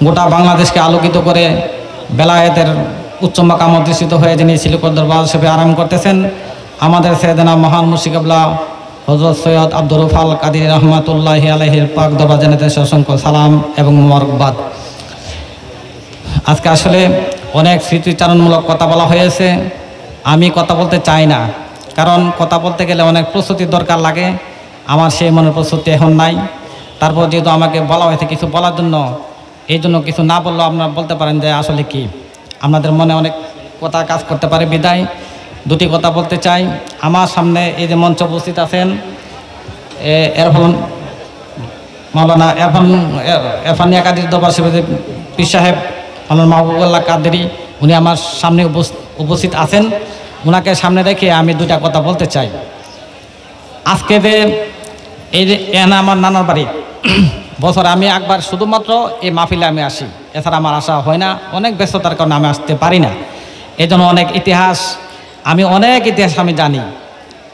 গোটা বাংলাদেশকে আলোকিত করে বেলায়েতের উচ্চ মাকাম অধিষ্ঠিত হয়ে যিনি সিলেকর দরবার হিসেবে আরাম করতেছেন, আমাদের সৈয়দনা মহান মুর্শিদ কিবলা হযরত সৈয়দ আব্দুর রফাল কাদির রহমাতুল্লাহি আলাইহির পাক দরবার জানাতে অসংখ্য সালাম এবং মোবারকবাদ। আজকে আসলে অনেক স্মৃতিচারণমূলক কথা বলা হয়েছে। আমি কথা বলতে চাই না, কারণ কথা বলতে গেলে অনেক প্রস্তুতির দরকার লাগে। আমার সেই মনের প্রস্তুতি এখন নাই। তারপর যেহেতু আমাকে বলা হয়েছে কিছু বলার জন্য, এই জন্য কিছু না বললেও আপনারা বলতে পারেন যে আসলে কি আপনাদের মনে অনেক কথা কাজ করতে পারে। বিদায় দুটি কথা বলতে চাই। আমার সামনে এই যে মঞ্চ উপস্থিত আছেন এরফান মাওলানা এরফানিয়া কাদির দরবার শরীফের পীর সাহেব মাওলানা মাহবুবুল্লাহ কাদেরী, উনি আমার সামনে উপস্থিত আছেন। ওনাকে সামনে রেখে আমি দুটা কথা বলতে চাই। আজকে যে এই যে আমার নানার বাড়ি বছর আমি একবার শুধুমাত্র এই মাহফিলে আমি আসি, এছাড়া আমার আসা হয় না। অনেক ব্যস্ততার কারণে আমি আসতে পারি না। এই জন্য অনেক ইতিহাস আমি জানি।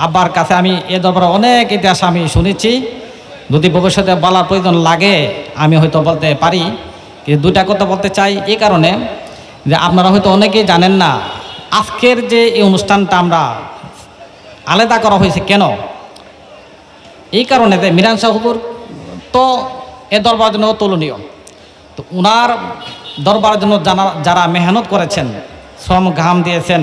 আব্বার কাছে আমি এ দরবারে অনেক ইতিহাস আমি শুনেছি। যদি ভবিষ্যতে বলার প্রয়োজন লাগে আমি হয়তো বলতে পারি, কিন্তু দুটা কথা বলতে চাই এই কারণে যে আপনারা হয়তো অনেকেই জানেন না আজকের যে এই অনুষ্ঠানটা আমরা আলাদা করা হয়েছে কেন। এই কারণে যে মিরান শাহ হুজুর তো এ দরবারের জন্য তুলনীয়। তো ওনার দরবারের জন্য যারা মেহনত করেছেন, শ্রম ঘাম দিয়েছেন,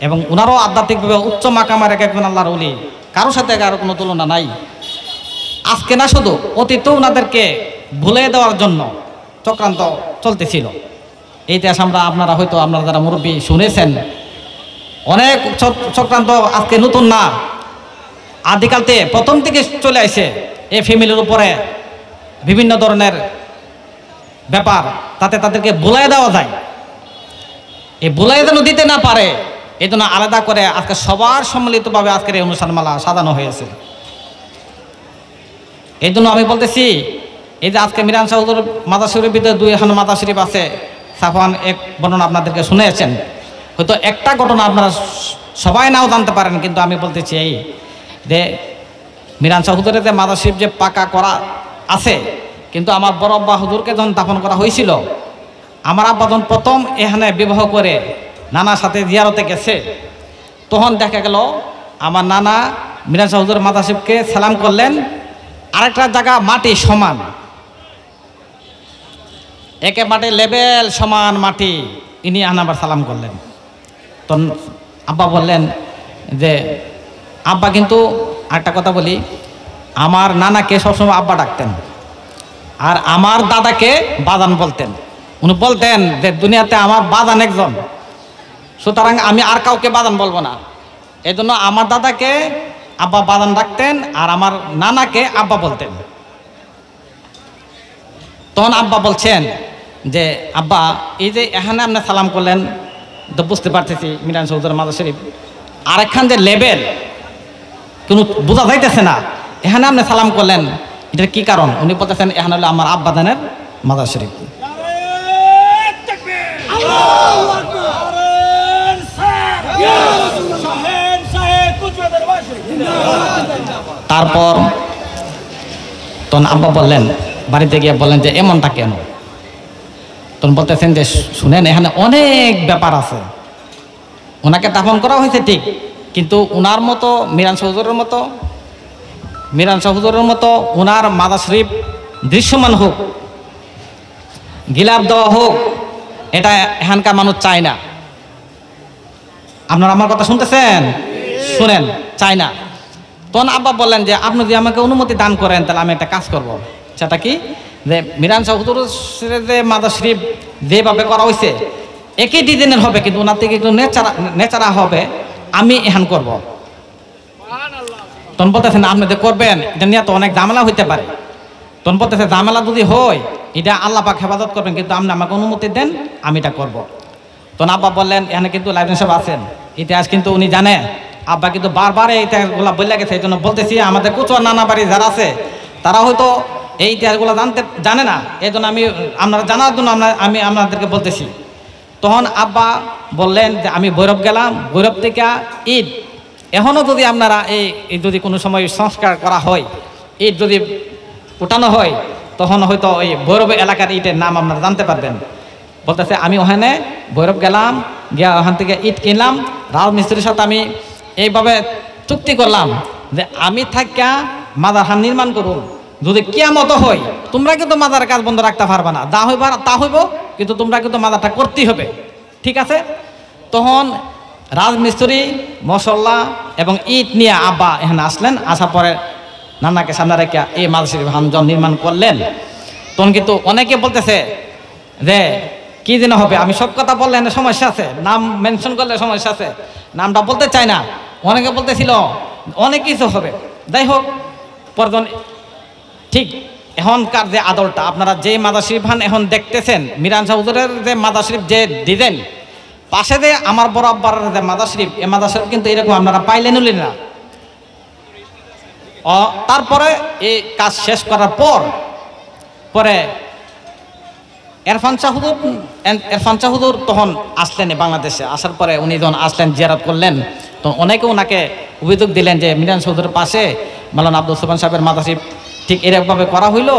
এবং ওনারও আধ্যাত্মিকভাবে উচ্চ মাকামের একজন আল্লাহর ওলি, কারোর সাথে কারো কোনো তুলনা নাই। আজকে না, শুধু অতীতেও ওনাদেরকে ভুলে দেওয়ার জন্য চক্রান্ত চলতেছিল। এই ইতিহাস আপনারা হয়তো আপনারা যারা মুরব্বী শুনেছেন, অনেক চক্রান্ত আজকে নতুন না, আদিকালতে প্রথম থেকে চলে আসে। এই ফ্যামিলির উপরে বিভিন্ন ধরনের ব্যাপার, তাতে তাদেরকে ভুলাই দেওয়া যায়। এই ভুলাই যেন দিতে না পারে, এই জন্য আলাদা করে আজকে সবার সম্মিলিতভাবে আজকের এই অনুষ্ঠানমালা সাজানো হয়েছে। এই জন্য আমি বলতেছি, এই যে আজকে মিরান শাহ হুজুর মাদার শরীফের ভিতরে 2 মাদার শরীফ আছে, সাফওয়ান এক ঘটনা আপনাদেরকে শুনেছেন। হয়তো একটা ঘটনা আপনারা সবাই নাও জানতে পারেন, কিন্তু আমি বলতেছি এই যে মিরান শাহ হুজুরের যে মাদার শরীফ যে পাকা করা আছে, কিন্তু আমার বড় আব্বা হুজুরকে যখন দাফন করা হয়েছিল, আমার আব্বা যখন প্রথম এখানে বিবাহ করে নানার সাথে জিয়ারতে গেছে, তখন দেখা গেল আমার নানা মিরান শাহ হুজুর মাদার শরীফকে সালাম করলেন। আরেকটা জায়গা মাটি সমান, একে মাটি লেবেল সমান মাটি, ইনি আবার সালাম করলেন। তখন আব্বা বললেন যে আব্বা, কিন্তু আরেকটা কথা বলি, আমার নানাকে সবসময় আব্বা ডাকতেন, আর আমার দাদাকে বাজান বলতেন। উনি বলতেন যে দুনিয়াতে আমার বাজান একজন, সুতরাং আমি আর কাউকে বাজান বলবো না। এই জন্য আমার দাদাকে আব্বা বাজান ডাকতেন, আর আমার নানাকে আব্বা বলতেন। তখন আব্বা বলছেন যে আব্বা, এই যে এখানে আপনি সালাম করলেন, তো বুঝতে পারতেছি মিরান শাহ হুজুর মাদার শরীফ, আরেকখান যে লেবেল কোনো বোঝা যাইতেছে না, এখানে আপনি সালাম করলেন, এটার কি কারণ? উনি বলতেছেন এখানে হলো আমার আব্বা জানের মাদার শরীফ। তারপর তখন আব্বা বললেন, বাড়িতে গিয়ে বললেন যে এমনটা কেন? তখন বলতেছেন যে শুনেন, এখানে অনেক ব্যাপার আছে। ওনাকে দাফন করা হয়েছে ঠিক, কিন্তু ওনার মতো মিরান শাহ হুজুরের মতো ওনার মাদার শরীফ দৃশ্যমান হোক, গিলাপ দেওয়া হোক, এটা এখানকার মানুষ চায় না। আপনারা আমার কথা শুনতেছেন? শুনেন, চায় না। তখন আব্বা বললেন যে আপনি যদি আমাকে অনুমতি দান করেন, তাহলে আমি একটা কাজ করব। সেটা কি? যে মিরান শাহ হুজুরের যে মাদার শরীফ যেভাবে করা হয়েছে একই ডিজাইনের হবে, কিন্তু ওনার থেকে একটু নেচারা হবে, আমি এখান করব। তখন বলতেছেন আপনি যে করবেন, এটা নিয়ে তো অনেক ঝামেলা হইতে পারে। তখন বলতেছে ঝামেলা যদি হয়, এটা আল্লাহ পাক হেফাজত করবেন, কিন্তু আপনি আমাকে অনুমতি দেন, আমি এটা করব। তখন আব্বা বললেন, এখানে কিন্তু লাইব্রেরি সাহেব আছেন, ইতিহাস কিন্তু উনি জানে। আব্বা কিন্তু বারবার এই ইতিহাসগুলো বলে গেছে। এই জন্য বলতেছি, আমাদের কুচুয়ার নানা বাড়ি যারা আছে তারা হয়তো এই ইতিহাসগুলো জানে না। এই জন্য আপনারা জানার জন্য আমি আপনাদেরকে বলতেছি। তখন আব্বা বললেন যে আমি ভৈরব গেলাম, ভৈরব থেকে ঈদ এখনও যদি আপনারা এই যদি কোনো সময় সংস্কার করা হয়, ঈদ যদি উঠানো হয়, তো তখন হয়তো ওই ভৈরব এলাকার ইটের নাম আপনারা জানতে পারবেন। বলতেছে আমি ওখানে ভৈরব গেলাম, গিয়া ওখান থেকে ইট কিনলাম, রাজমিস্ত্রির সাথে আমি এইভাবে চুক্তি করলাম যে আমি থাকিয়া মাজার খান নির্মাণ করুন, যদি কিয়ামত হয় তোমরা কিন্তু মাজারের কাজ বন্ধ রাখতে পারবে না, যা হইব তা হইব, কিন্তু তোমরা কিন্তু মাজারটা করতেই হবে, ঠিক আছে? তখন রাজমিস্ত্রি মশলা এবং ইট নিয়ে আব্বা এখানে আসলেন, আসার পরে নানাকে সামনে রেখে এই মাজার শরীফ হামজন নির্মাণ করলেন। তখন কিন্তু অনেকে বলতেছে যে কি যেন হবে, আমি সব কথা বললে সমস্যা আছে, নাম মেনশন করলে সমস্যা আছে, নামটা বলতে চাই না। অনেকে বলতেছিল অনেক কিছু হবে, যাই হোক পরজন ঠিক এখনকার যে আদলটা আপনারা যে মাজার শরীফ খান এখন দেখতেছেন, মিরান শাহ হুজুরের যে মাজার শরীফ যে ডিজাইন, পাশে যে আমার বড় আব্বার যে মাজার শরীফ, এই মাজার শরীফ কিন্তু এরকম আপনারা পাইলেন না। তারপরে এই কাজ শেষ করার পরে এরফান শাহ হুজুর তখন আসলেন বাংলাদেশে। আসার পরে উনি যখন আসলেন জিয়ারত করলেন, তো অনেকে ওনাকে অভিযোগ দিলেন যে মিরান শাহ হুজুরের পাশে মাওলানা আব্দুল সোবহান সাহেবের মাজার শরীফ ঠিক এরকমভাবে করা হইলো,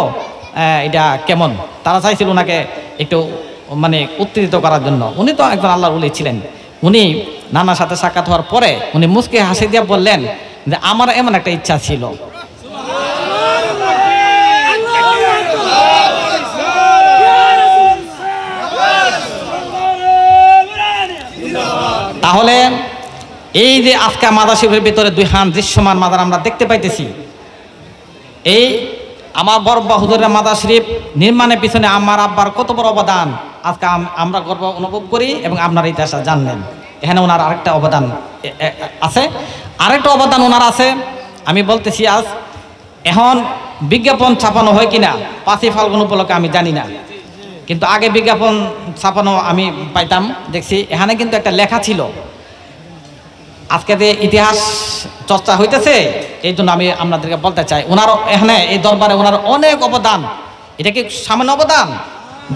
এটা কেমন? তারা চাইছিল ওনাকে একটু মানে উত্তেজিত করার জন্য। উনি তো একজন আল্লাহর ওলি ছিলেন। উনি নানার সাথে সাক্ষাৎ হওয়ার পরে উনি মুচকি হাসি দিয়ে বললেন যে আমার এমন একটা ইচ্ছা ছিল। তাহলে এই যে আজকে মাজার শরীফের ভিতরে দুই হান দৃশ্যমান মাজার আমরা দেখতে পাইতেছি, এই আমার বড় আব্বা হুজুরের মাজার শরীফ নির্মাণের পিছনে আমার আব্বার কত বড় অবদান আজকে আমরা গর্ব অনুভব করি এবং আপনার ইতিহাস জানলেন। এখানে ওনার আরেকটা অবদান আছে, আরেকটা অবদান ওনার আছে। আমি বলতেছি আজ এখন বিজ্ঞাপন ছাপানো হয় কিনা 5ই ফাল্গুন উপলক্ষে আমি জানি না, কিন্তু আগে বিজ্ঞাপন ছাপানো আমি পাইতাম, দেখছি এখানে কিন্তু একটা লেখা ছিল। আজকে যে ইতিহাস চর্চা হইতেছে, এই জন্য আমি আপনাদেরকে বলতে চাই ওনার এখানে এই দরবারে ওনার অনেক অবদান। এটা কি সামান্য অবদান?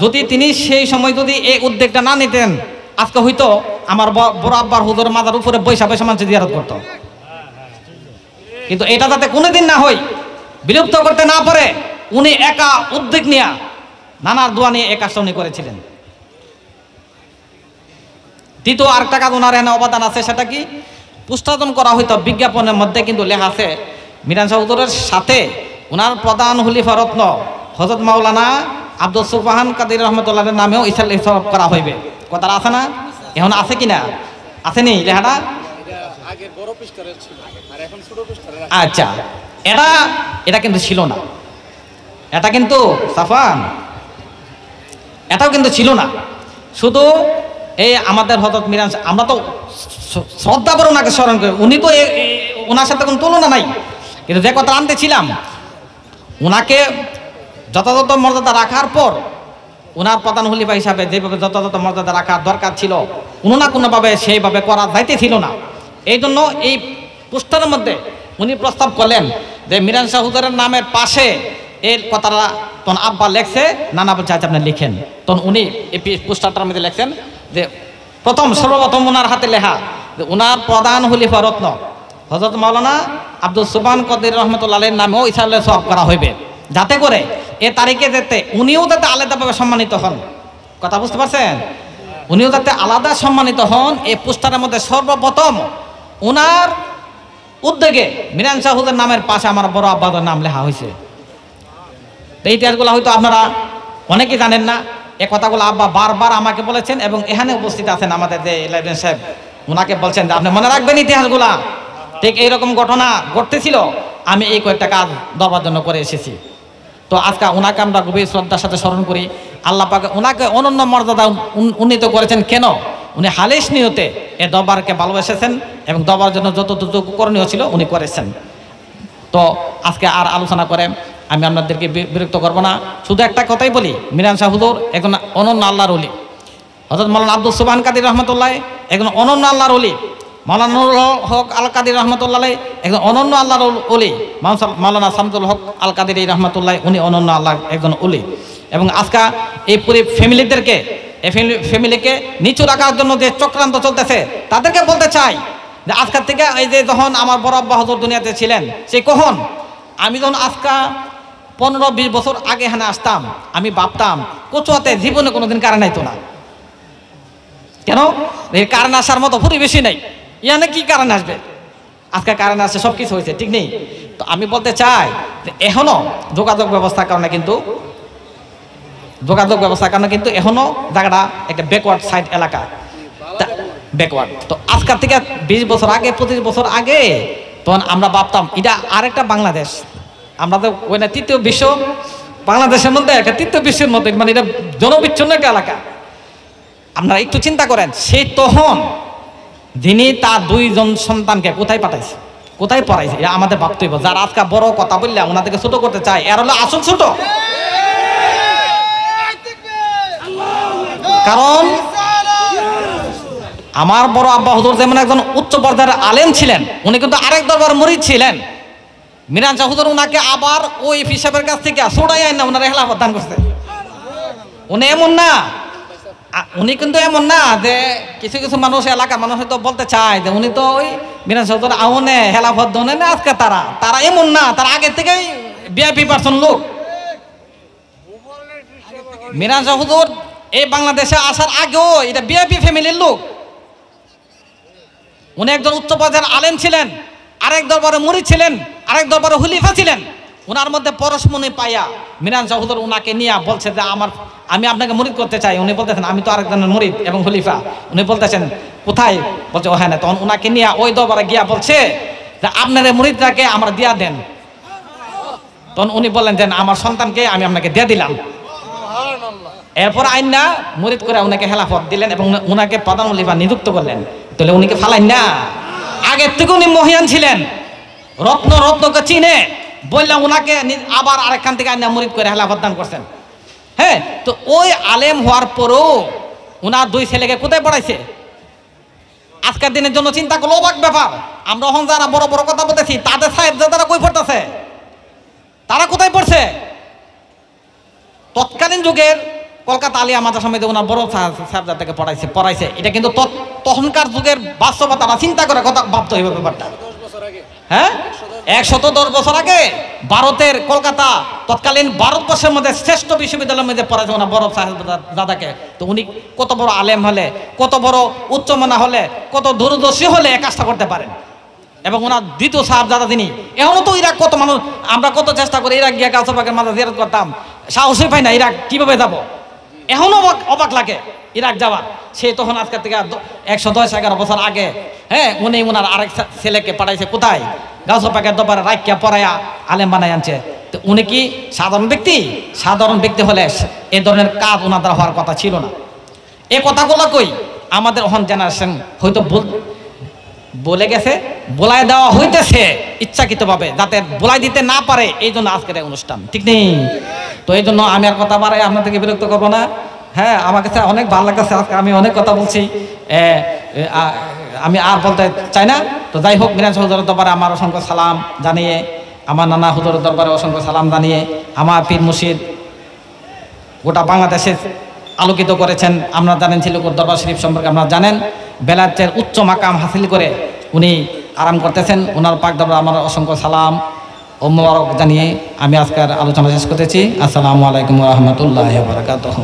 যদি তিনি সেই সময় যদি এই উদ্যোগটা না নিতেন, আজকে হয়তো আমার বড় আব্বার হুজুর মাজার উপরে বৈশা বৈশা মানুষ জিয়ারত করত। কিন্তু এটা যাতে কোনোদিন না হয়, বিলুপ্ত করতে না পারে, উনি একা উদ্যোগ নিয়ে নানার দোয়া নিয়ে এই কাজটা উনি করেছিলেন। দ্বিতীয় আরেকটা কাজ ওনার এখানে অবদান আছে, সেটা কি পুস্তাদন করা হইতো। বিজ্ঞাপনের মধ্যে কিন্তু লেখা আছে মিরান শাহ হুজুরের সাথে ওনার প্রধান খলিফা রত্ন হযরত মাওলানা আব্দুল সোবহান কাদের রহমতুল্লাহের নামেও ইসলাম করা হইবে। কথাটা আছে না? এখন আছে কিনা? আসেনি লেখাটা? আচ্ছা, এটা কিন্তু ছিল না, এটা কিন্তু সাফান এটাও কিন্তু ছিল না। শুধু এই আমাদের হযরত মিরান, আমরা তো শ্রদ্ধা করে ওনাকে স্মরণ করি, উনি তো ওনার সাথে কোনো তুলনা নাই। কিন্তু যে কথা আনতেছিলাম, ওনাকে যথাযথ মর্যাদা রাখার পর ওনার প্রধান খলিফা হিসাবে যেভাবে যথাযথ মর্যাদা রাখার দরকার ছিল, কোনো না কোনোভাবে সেইভাবে করা যাইতেছিল না। এই জন্য এই পোস্টারের মধ্যে উনি প্রস্তাব করলেন যে মিরান শাহ হুজুরের নামের পাশে এই কথাটা তখন আব্বা লেখছে, নানা বলছে আচ্ছা আপনি লিখেন। তখন উনি এই পোস্টারটার মধ্যে লেখছেন যে সর্বপ্রথম ওনার হাতে লেখা যে ওনার প্রধান খলিফা রত্ন হযরত মাওলানা আব্দুল সোবহান কাদের রহমতুল্লাহের নামেও ইসলামের সওয়াব করা হইবে, যাতে করে এ তারিখে যেতে উনিও যাতে আলাদাভাবে সম্মানিত হন। কথা বুঝতে পারছেন? উনিও যাতে আলাদা সম্মানিত হন, এই পোস্টারের মধ্যে সর্বপ্রথম ওনার উদ্যোগে মিরান শাহ হুজুরের নামের পাশে আমার বড় আব্বাদের নাম লেখা হয়েছে। এই ইতিহাসগুলো হয়তো আপনারা অনেকেই জানেন না। এই কথাগুলো আব্বা বারবার আমাকে বলেছেন এবং এখানে উপস্থিত আছেন আমাদের যে লাইব্রেরিয়ান সাহেব, ওনাকে বলছেন যে আপনি মনে রাখবেন ইতিহাসগুলা, ঠিক এইরকম ঘটনা ঘটতেছিল, আমি এই কয়েকটা কাজ দরবার জন্য করে এসেছি। তো আজকে ওনাকে আমরা গভীর শ্রদ্ধার সাথে স্মরণ করি। আল্লাহ পাক ওনাকে অনন্য মর্যাদা উন্নীত করেছেন। কেন? উনি হালিশ নিয়তে এই দরবারকে ভালোবেসেছেন এবং দরবার জন্য যতটুকু করণীয় ছিল উনি করেছেন। তো আজকে আর আলোচনা করে আমি আপনাদেরকে বিরক্ত করব না, শুধু একটা কথাই বলি, মিরান শাহ হুজুর একজন অনন্য আল্লাহর ওলি। হযরত মাওলানা আব্দুল সোবহান কাদের রহমতুল্লাহ একজন অনন্য আল্লাহর ওলি। মাওলানা নুরুল হক আল কাদের রহমতুল্লাহ একজন অনন্য আল্লাহর ওলি। মাওলানা শামসুল হক আল কাদের রহমতুল্লাহ উনি অনন্য আল্লাহর একজন ওলি। এবং আজকে এই পুরো ফ্যামিলিদেরকে, এই ফ্যামিলিকে নিচু রাখার জন্য যে চক্রান্ত চলতেছে, তাদেরকে বলতে চাই যে আজকের থেকে এই যে যখন আমার বড় আব্বা হুজুর দুনিয়াতে ছিলেন, সে কখন আমি যখন আজকা 15-20 বছর আগে এখানে আসতাম, আমি ভাবতাম কচুয়াতে জীবনে কোনোদিন কারেন্ট আইতো না। কেন? এর কারেন্ট আসার মতো পরিবেশই নাই, ইয়ানে কি কারেন্ট আসবে? আজকে কারেন্ট আসছে, সব কিছু হয়েছে, ঠিক নেই? তো আমি বলতে চাই যে এখনো যোগাযোগ ব্যবস্থার কারণে কিন্তু এখনো জায়গাটা একটা ব্যাকওয়ার্ড সাইড এলাকা, ব্যাকওয়ার্ড। তো আজকাল থেকে 20 বছর আগে, 25 বছর আগে তখন আমরা ভাবতাম এটা আরেকটা বাংলাদেশ। আমরা তো ওই না তৃতীয় বিশ্ব, বাংলাদেশের মধ্যে একটা তৃতীয় বিশ্বের মধ্যে, মানে এটা জনবিচ্ছিন্ন একটা এলাকা। আপনারা একটু চিন্তা করেন, সে তখন যিনি তার 2 সন্তানকে কোথায় পাঠাইছে, কোথায় পড়াইছে, এটা আমাদের ভাবতে হইব। যারা আজকে বড় কথা বললে ওনাদেরকে ছোট করতে চায়, এর হলো আসল ছোট। কারণ আমার বড় আব্বা হুজুর যেমন একজন উচ্চ পর্যায়ের আলেম ছিলেন, উনি কিন্তু আরেক দরবার মুরিদ ছিলেন। মিরান শাহ হুজুর উনাকে আবার ওই হিসাবের কাছ থেকে ছড়াই আইন না ওনারা খেলাফত দান করছে। উনি কিন্তু এমন না যে কিছু কিছু মানুষ, এলাকার মানুষ হয়তো বলতে চায় যে উনি তো ওই মিরান শাহ হুজুর আউনে খেলাফত দনে না, আজকে তারা এমন না, তারা আগের থেকেই ভিআইপি পার্সন লোক। মিরান শাহ হুজুর এই বাংলাদেশে আসার আগেও এটা ভিআইপি ফ্যামিলির লোক। উনি একজন উচ্চ পর্যায়ের আলেম ছিলেন, আরেক দরবারে মুরিদ ছিলেন, আরেক দরবারে খলিফা ছিলেন। ওনার মধ্যে পরশমণি পাইয়া মিরান শাহ হুজুর উনাকে নিয়ে বলছে যে আমি আপনাকে মুরিদ করতে চাই। উনি বলতেছেন আমি তো আরেকজনের মুরিদ এবং খলিফা। উনি বলতেছেন কোথায়? বলছে ও হ্যাঁ না। তখন উনাকে নিয়ে ওই দরবারে গিয়া বলছে যে আপনার মুরিদটাকে আমরা দিয়া দেন। তখন উনি বললেন যে আমার সন্তানকে আমি আপনাকে দিয়ে দিলাম। এরপর আইন না মুরিদ করে উনাকে খেলাফত দিলেন এবং উনাকে প্রধান খলিফা নিযুক্ত করলেন। তাহলে উনিকে ফালাইন না, আগের থেকে উনি মহিয়ান ছিলেন, রত্নকে চিনে বললাম উনাকে আবার আরেকখান থেকে আইনা মুরিদ করে খেলাফত দান করছেন। হ্যাঁ, তো ওই আলেম হওয়ার পরও উনার 2 ছেলেকে কোথায় পড়াইছে? আজকের দিনের জন্য চিন্তা করলে অবাক ব্যাপার। আমরা এখন যারা বড় বড় কথা বলতেছি, তাদের সাহেবজাদারা কই পড়তেছে? তারা কোথায় পড়ছে? তৎকালীন যুগের কলকাতা আলিয়া মাদ্রাসা সমিতি ওনার বড় সাহেবজাদাকে পড়াইছে। এটা কিন্তু তখনকার যুগের বাস্তবতা চিন্তা করে কথা ভাবতে হইবে ব্যাপারটা। হ্যাঁ, 110 বছর আগে ভারতের কলকাতা, তৎকালীন ভারতবর্ষের মধ্যে শ্রেষ্ঠ বিশ্ববিদ্যালয়ের মধ্যে পড়াইছে ওনার বড় সাহেবজাদাকে। তো উনি কত বড় আলেম হলে, কত বড় উচ্চমানা হলে, কত দূরদর্শী হলে এই কাজটা করতে পারেন। এবং ওনার দ্বিতীয় সাহেবজাদা তিনি। এখনো তো ইরাক কত মানুষ, আমরা কত চেষ্টা করি ইরাক গিয়ে গাছ পাকের মাথা জিয়ারত করতাম, সাহসই পাই না ইরাক কিভাবে যাব। এখনো অবাক লাগে ইরাক যাওয়ার। সে তখন আজকের থেকে 110-11 বছর আগে, হ্যাঁ, উনি ওনার আরেক ছেলেকে পাঠাইছে কোথায়? গাছ পাকের দরবারে রাখিয়া পড়াইয়া আলেম বানাই আনছে। তো উনি কি সাধারণ ব্যক্তি? সাধারণ ব্যক্তি হলে এ ধরনের কাজ ওনার দ্বারা হওয়ার কথা ছিল না। এ কথাগুলো কই আমাদের এখন জেনারেশন হয়তো বলে গেছে, বলাই দেওয়া হইতেছে ইচ্ছাকৃতভাবে, যাতে বলাই দিতে না পারে, এই জন্য আজকের এই অনুষ্ঠান, ঠিক নেই? তো এই জন্য আমি আর কথা বাড়াই আপনাদেরকে বিরক্ত করবো না। হ্যাঁ, আমার কাছে অনেক ভালো লাগতেছে, আজকে আমি অনেক কথা বলছি, আমি আর বলতে চাই না। তো যাই হোক, মিরান শাহ হুজুরের দরবারে আমার অসংখ্য সালাম জানিয়ে, আমার নানা হুজুরের দরবারে অসংখ্য সালাম জানিয়ে, আমার পীর মুর্শিদ গোটা বাংলাদেশে আলোকিত করেছেন। আপনারা জানেন সিলেকোট দরবার শরীফ সম্পর্কে আপনারা জানেন, বেলায়েতের উচ্চ মাকাম হাসিল করে উনি আরাম করতেছেন। ওনার পাক দরবারে আমার অসংখ্য সালাম ও মোবারক জানিয়ে আমি আজকের আলোচনা শেষ করতেছি। আসসালামু আলাইকুম ওয়া রাহমাতুল্লাহি ওয়া বারাকাতুহু।